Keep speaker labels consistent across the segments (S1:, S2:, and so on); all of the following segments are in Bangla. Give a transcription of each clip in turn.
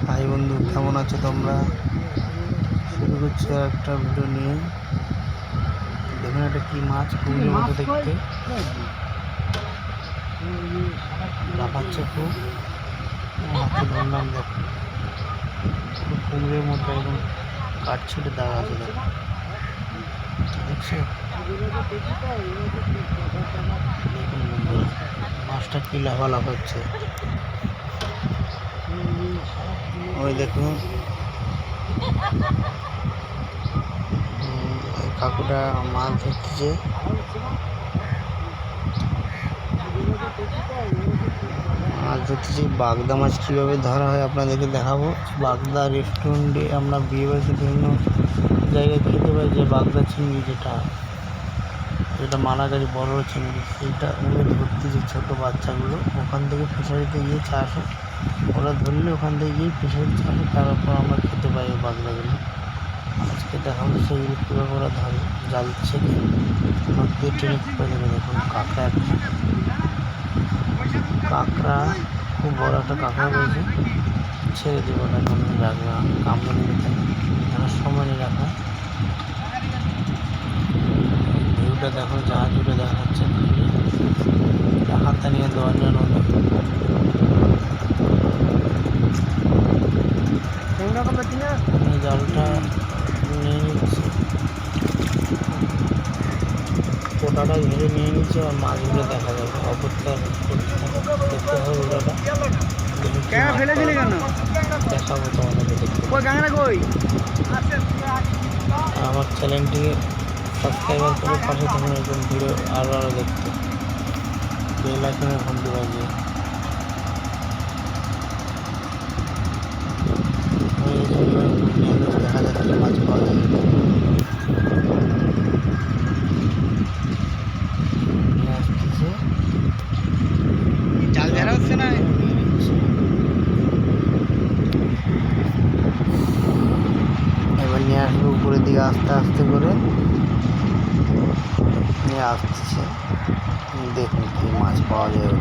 S1: হাই বন্ধু, কেমন আছো তোমরা? শুরু করছি আর একটা ভিডিও নিয়ে। দেখুন এটা কি মাছ, খুবই মতো দেখতে, লাফাচ্ছে খুব। হাতে ধরলাম, দেখুন পুরো কুমড়ের মতো একদম কাঠ ছেড়ে দেওয়া আছে। দেখছো, দেখুন বন্ধুরা মাছটা কি লাফালাফ হচ্ছে। ওই দেখুন কাকুটা মাছ ধরতেছে। মাছ ধরতেছি, বাগদা মাছ কীভাবে ধরা হয় আপনাদেরকে দেখাবো। বাগদা রেস্টুরেন্টে আমরা বিয়েবাড়িতে বিভিন্ন জায়গায় খেতে পাই, যে বাগদা চিংড়ি, যেটা মালাগাড়ি বড় চিংড়ি, সেইটা উড়ে ধরতেছে ছোটো বাচ্চাগুলো। ওখান থেকে ফিশারিতে গিয়ে চাষ হয়, ওরা ধরলে ওখান থেকে গিয়ে ফিশারি চাষ হয়, তারপর আমরা খেতে পাই ওই বাগদাগুলো। আজকে দেখাবো সেইগুলো কীভাবে ওরা ধরে, জাল ছেড়ে নদীতে টেনে করে ধরে। দেখুন কাঁকড়া, একটা কাঁকড়া, খুব বড় একটা কাঁকড়া রয়েছে, ছেড়ে দেবো না, এখন রাখবা কামড়ে নেবে, তাই সময় নিয়ে রাখা। ভিউটা দেখো, জাহাজ উঠে দেখা যাচ্ছে, হাতে নিয়ে দেওয়ার জন্য জালটা নিয়ে নিচ্ছে, কোটাটা ধরে নিয়ে নিচ্ছে, আর মাছগুলো দেখা যাবে। অপরিষ্কার দেখতে হবে ওটাটা, দেখাবো তোমাদেরকে দেখতে। আমার চ্যানেলটিকে সাবস্ক্রাইবার করে পাশে থাকুন, এরকম ভিডিও আরও দেখতে। বেল আইকনের ঘন্টি বাজিয়ে দেখা যাচ্ছে মাছ পাওয়া যায়। জাল ধরা হচ্ছে না, এবার নিয়ে আসবে উপরের দিকে আস্তে আস্তে করে নিয়ে আসতেছে। দেখুন কি মাছ পাওয়া যায়।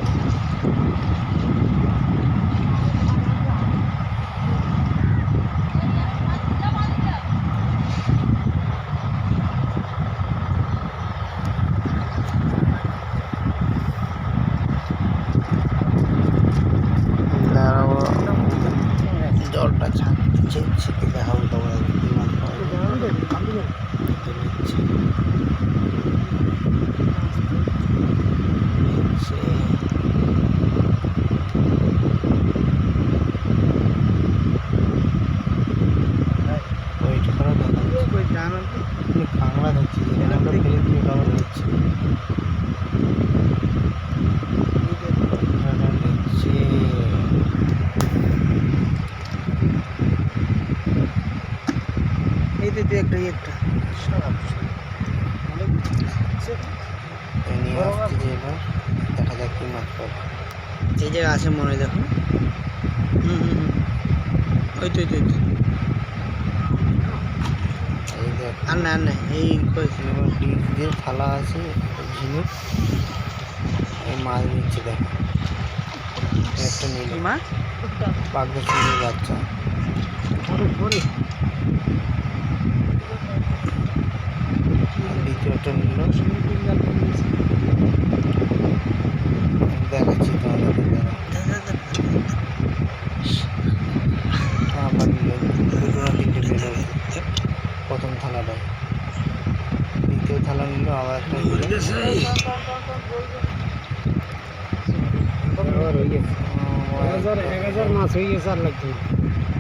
S1: জলটা ছাড়ছে, ছেঁকে দেখাবো তোমরা কি মাছ পাওয়া যায়। ওয়েট করা কাঁকড়া ধরছি, যেখানে আমরা ফেলে দিয়ে কাঁকড়া ধরছি। একটা নিয়ে আসছি, যে এবার দেখা যাক কি মাছ পাবো। এই জায়গায় আছে মনে হয়, দেখুন। ওই তো এই দেখ, আর না এই ডিশ দিয়ে থালা আছে, ঝিনুক, এই মাছ নিচ্ছে। দেখ একটা নিল মাছ, বাগদা চিংড়ির বাচ্চা। দ্বিতীয়টা নিল, দেখাচ্ছি তোমাদেরকে। আবার নিল দুটো না তিনটে নিল, প্রথম থালাটায়। দ্বিতীয় থালা নিল, আবার একটা নিল।
S2: 1000 মাছ হয়ে গেছে, আর লাগছে না,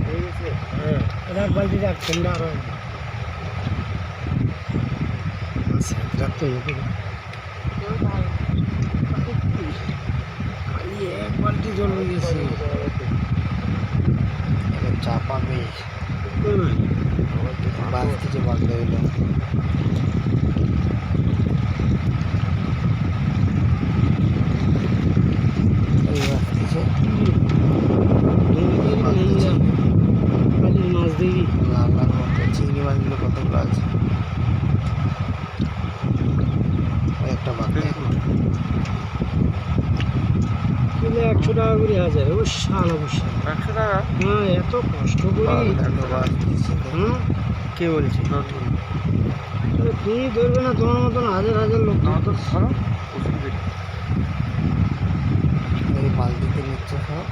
S2: হয়ে গেছে। হ্যাঁ, এটা বালতি যাক ঠান্ডা আর এক বালতি জল হয়ে গেছে।
S1: এবার চাপাবে, বাঁচতে যে বাগদা হইল।
S2: মাছ দেখি
S1: লাল লাল মতো চিংড়ি মাছগুলো কতগুলো আছে। একটা বাগদা
S2: 100 টাকা করে হাজার, ও শালা হ্যাঁ, এত কষ্ট করি।
S1: বাগদাকে বাস দিচ্ছে।
S2: হুম,
S1: কে বলছে?
S2: আরে তুমি ধরবে না, তোমার মতন হাজার হাজার লোক ধরতো।
S1: এই বালতিতে নিচ্ছে সব,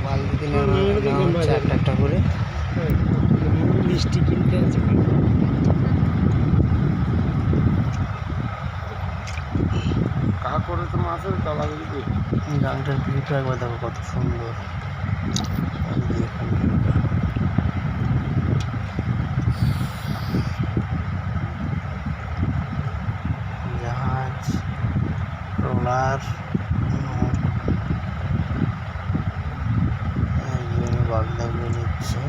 S1: বালতিতে
S2: সব নিয়ে
S1: নেওয়া
S2: দেখবেন
S1: হচ্ছে
S2: বাজারে।
S1: একটা একটা করে।
S2: মিষ্টি কিনতে আছে।
S1: গাংটার ভিউটা একবার দেখো কত সুন্দর। আর দেখুন ভিউটা। জাহাজ, ট্রলার, একজনে বাগদাগুলো নিচ্ছে।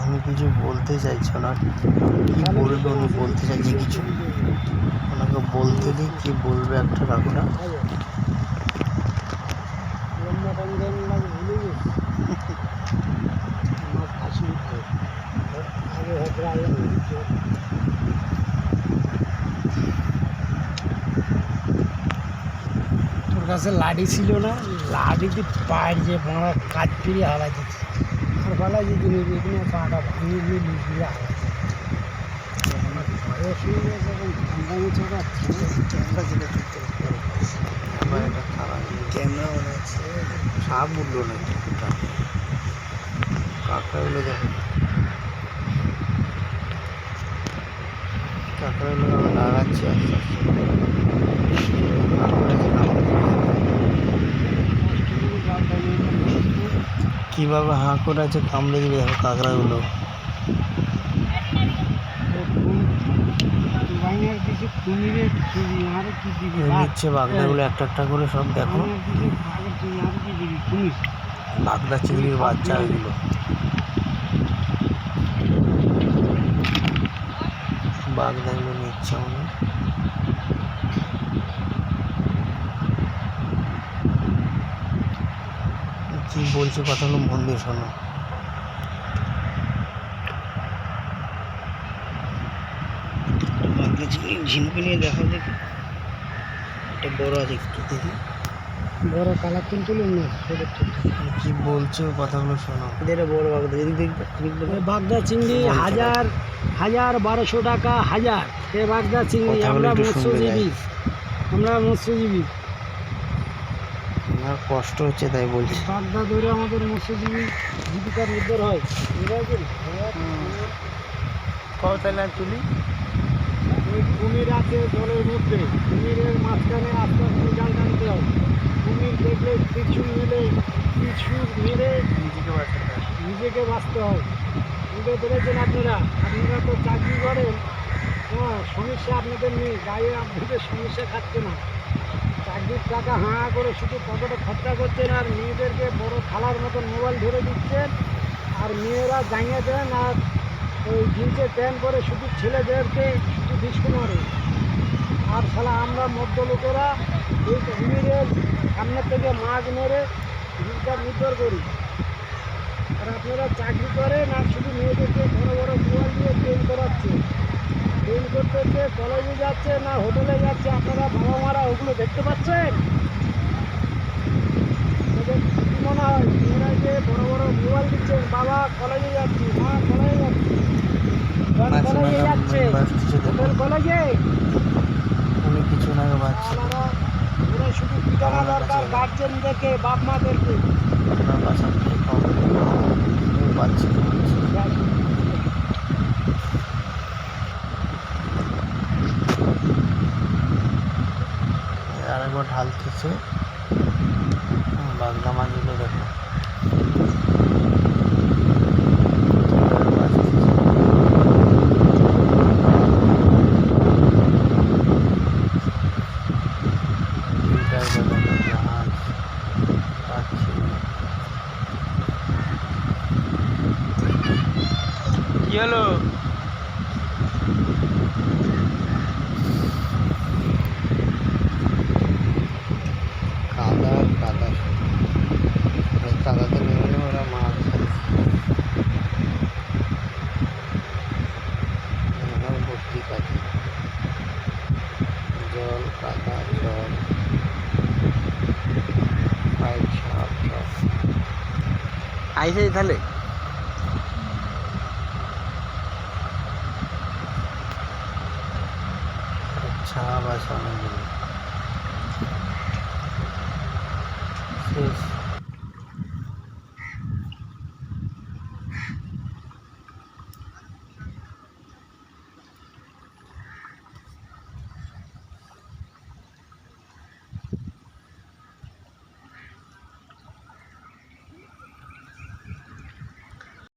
S1: আমি কিছু বলতে চাইছো না, কি বলবে উনি? বলতে চাইছে কিছু, ওনাকে বলতে দিই কি বলবে একটা কাকুটা।
S2: লম্বা টাইম টাইম লাগে, ভুলে গেছি। আমার হাসি উঠে। আগে হয়তো আগে উঠছে। তোর কাছে লাঠি ছিল না? লাঠিতে পায়ের যে বাঁড়া কাজ ফিরে হালা দিচ্ছে। আর পালা যদি নিবি এখানে পাটা ভাঙিয়ে দিয়ে লিখিয়ে হালা দিচ্ছে। আমার বয়স হয়ে গেছে, এখন ঠান্ডামি চাপাচ্ছে।
S1: ক্যামেরা যেটা তুলতে আবার একটা খারাপ ক্যামেরা মনে হচ্ছে সাপ উঠলো না কিছুটা। কাঁকড়াগুলো দেখো, কাঁকড়াগুলো আমি লাগাচ্ছি আস্তে আস্তে। কীভাবে হাঁ করে আছে, কামড়ে দিবে দেখো কাঁকড়াগুলো। নিচ্ছে বাগদাগুলো একটা একটা করে সব দেখো। বাগদা চিংড়ির বাচ্চা এগুলো। বাগদাগুলো নিচ্ছে উনি। কি বলছে কথাগুলো মন দিয়ে শোনো। বাগদা চিংড়ি ঝিনুকে নিয়ে দেখো দেখি, এটা বড় আছে একটু দেখি।
S2: বড় কালার তুলুন না, ছোট ছোট।
S1: কি বলছে কথাগুলো শোনো। এটা বড় বাগদা, এদিক দেখবে।
S2: বাগদা চিংড়ি হাজার 1200 টাকা হাজার। এ বাগদা চিংড়ি।
S1: কথাগুলো
S2: আমরা
S1: একটু শুনবে
S2: মৎস্যজীবী, আমরা মৎস্যজীবী।
S1: আমার কষ্ট হচ্ছে তাই বলছি।
S2: বাগদা ধরে আমাদের মৎস্যজীবী জীবিকার উদ্ধার হয়।
S1: কতলা তুলি
S2: ওই কুমির আছে জলের মধ্যে, কুমিরের মাঝখানে আস্তে আস্তে জাল টানতে হয়। কুমির দেখলে কিছু মেরে নিজেকে বাঁচতে হয়। বুঝতে পেরেছেন আপনারা? আপনারা তো চাকরি করেন, হ্যাঁ, সমস্যা আপনাদের নেই, গায়ে আপনাদের সমস্যা খাচ্ছে না। চাকরির টাকা হাঁ করে শুধু পকেটে খরচা করছেন, আর মেয়েদেরকে বড় খালার মতন মোবাইল ধরে দিচ্ছেন, আর মেয়েরা জানিয়ে দেন, আর ওই জিন্সের প্যান্ট পরে শুধু ছেলেদেরকে শুধু ডিস্কো মারে। আর শালা আমরা মধ্য লোকেরা এই কুমিরের সামনের থেকে মাছ মেরে জীবিকা নির্ভর করি। আর আপনারা চাকরি করেন আর শুধু মেয়েদেরকে বড় বড় মোবাইল দিয়ে ট্রেন করাচ্ছে। ট্রেন করতে হচ্ছে, কলেজে যাচ্ছে না হোটেলে যাচ্ছে, আপনারা বাবা মারা ওগুলো দেখতে পাচ্ছেন? আপনাদের কি মনে হয় মেয়েরা যে বড় বড় মোবাইল দিচ্ছেন, বাবা কলেজে যাচ্ছি, মা কলেজে যাচ্ছি, কলেজে যাচ্ছে, হোটেল কলেজে,
S1: অনেক কিছু না পাচ্ছি।
S2: ওরা শুধু পিটানো দরকার গার্জেনদেরকে, বাপ মাদেরকে।
S1: আপনার বাসা থেকে খবর পাচ্ছি আরেকবার ঢালতেছে বাগদা মাছগুলো দেখো। জাহাজ পাচ্ছি কি হলো? কাদা কাদা কাদাতে নেমে ওরা মাছ
S3: আইসে তাহলে
S1: ছাপ আছে অনেক।